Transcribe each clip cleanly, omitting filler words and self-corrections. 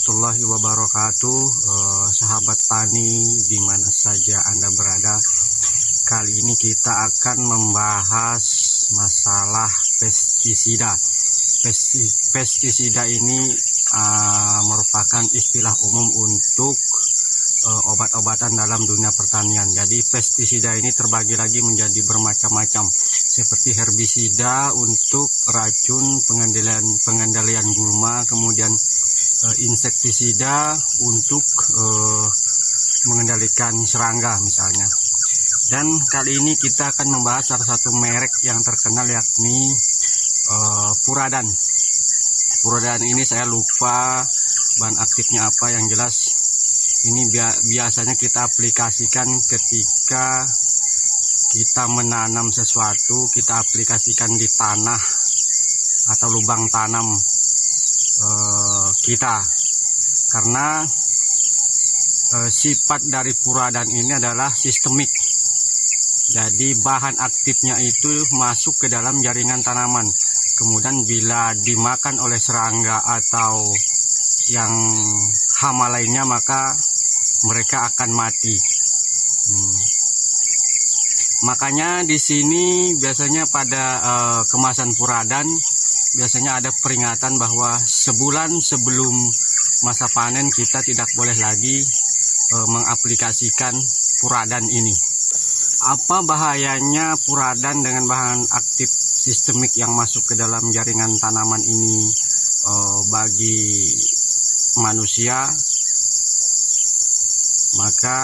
warahmatullahi wabarakatuh. Sahabat tani di mana saja Anda berada, kali ini kita akan membahas masalah pestisida. Pestisida ini merupakan istilah umum untuk obat-obatan dalam dunia pertanian. Jadi pestisida ini terbagi lagi menjadi bermacam-macam, seperti herbisida untuk racun pengendalian gulma, kemudian insektisida untuk mengendalikan serangga misalnya. Dan kali ini kita akan membahas salah satu merek yang terkenal, yakni Furadan. Furadan ini saya lupa bahan aktifnya apa, yang jelas ini biasanya kita aplikasikan ketika kita menanam sesuatu, kita aplikasikan di tanah atau lubang tanam kita, karena sifat dari Furadan ini adalah sistemik. Jadi bahan aktifnya itu masuk ke dalam jaringan tanaman, kemudian bila dimakan oleh serangga atau yang hama lainnya maka mereka akan mati. Makanya di sini biasanya pada kemasan Furadan biasanya ada peringatan bahwa sebulan sebelum masa panen kita tidak boleh lagi mengaplikasikan Furadan ini. Apa bahayanya Furadan dengan bahan aktif sistemik yang masuk ke dalam jaringan tanaman ini bagi manusia? Maka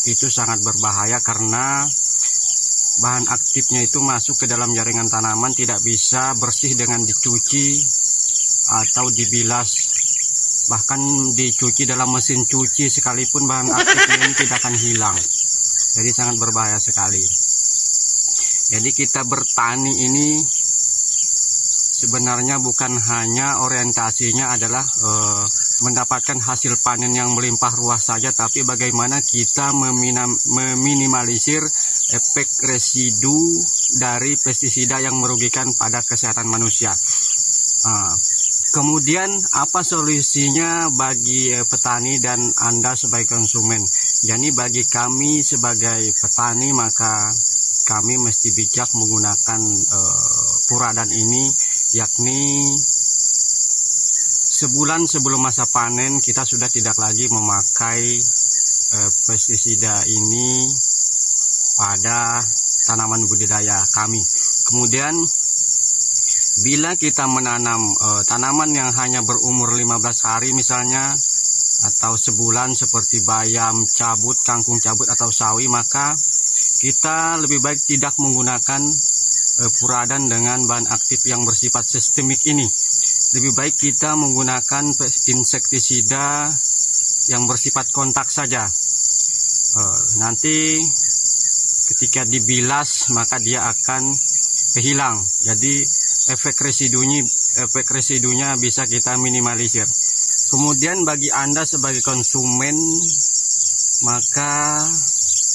itu sangat berbahaya, karena bahan aktifnya itu masuk ke dalam jaringan tanaman, tidak bisa bersih dengan dicuci atau dibilas. Bahkan dicuci dalam mesin cuci sekalipun bahan aktifnya ini tidak akan hilang. Jadi sangat berbahaya sekali. Jadi kita bertani ini sebenarnya bukan hanya orientasinya adalah mendapatkan hasil panen yang melimpah ruah saja, tapi bagaimana kita meminimalisir efek residu dari pestisida yang merugikan pada kesehatan manusia. Kemudian apa solusinya bagi petani dan Anda sebagai konsumen? Jadi bagi kami sebagai petani, maka kami mesti bijak menggunakan Furadan ini, yakni sebulan sebelum masa panen kita sudah tidak lagi memakai pestisida ini pada tanaman budidaya kami. Kemudian bila kita menanam tanaman yang hanya berumur 15 hari misalnya, atau sebulan seperti bayam cabut, kangkung cabut atau sawi, maka kita lebih baik tidak menggunakan Furadan dengan bahan aktif yang bersifat sistemik ini. Lebih baik kita menggunakan insektisida yang bersifat kontak saja. Nanti ketika dibilas maka dia akan hilang. Jadi efek residunya bisa kita minimalisir. Kemudian bagi Anda sebagai konsumen, maka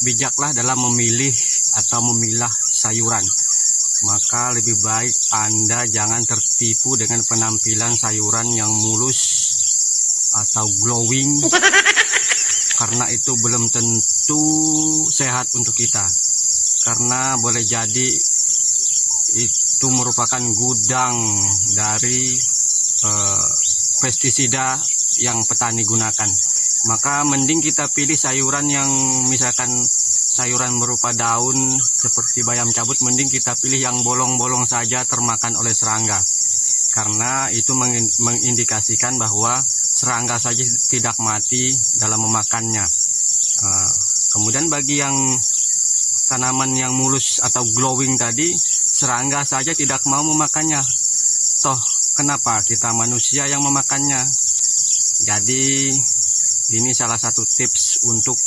bijaklah dalam memilih atau memilah sayuran. Maka lebih baik Anda jangan tertipu dengan penampilan sayuran yang mulus atau glowing, karena itu belum tentu sehat untuk kita. Karena boleh jadi itu merupakan gudang dari pestisida yang petani gunakan. Maka mending kita pilih sayuran yang misalkan sayuran berupa daun seperti bayam cabut, mending kita pilih yang bolong-bolong saja termakan oleh serangga, karena itu mengindikasikan bahwa serangga saja tidak mati dalam memakannya. Kemudian bagi yang tanaman yang mulus atau glowing tadi, serangga saja tidak mau memakannya. Toh kenapa kita manusia yang memakannya? Jadi ini salah satu tips untuk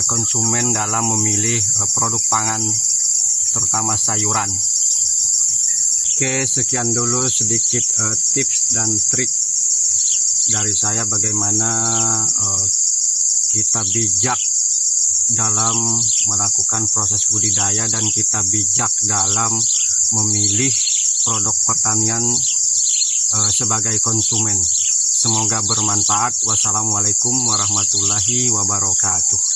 konsumen dalam memilih produk pangan, terutama sayuran. Oke, sekian dulu sedikit tips dan trik dari saya bagaimana kita bijak dalam melakukan proses budidaya dan kita bijak dalam memilih produk pertanian sebagai konsumen. Semoga bermanfaat. Wassalamualaikum warahmatullahi wabarakatuh.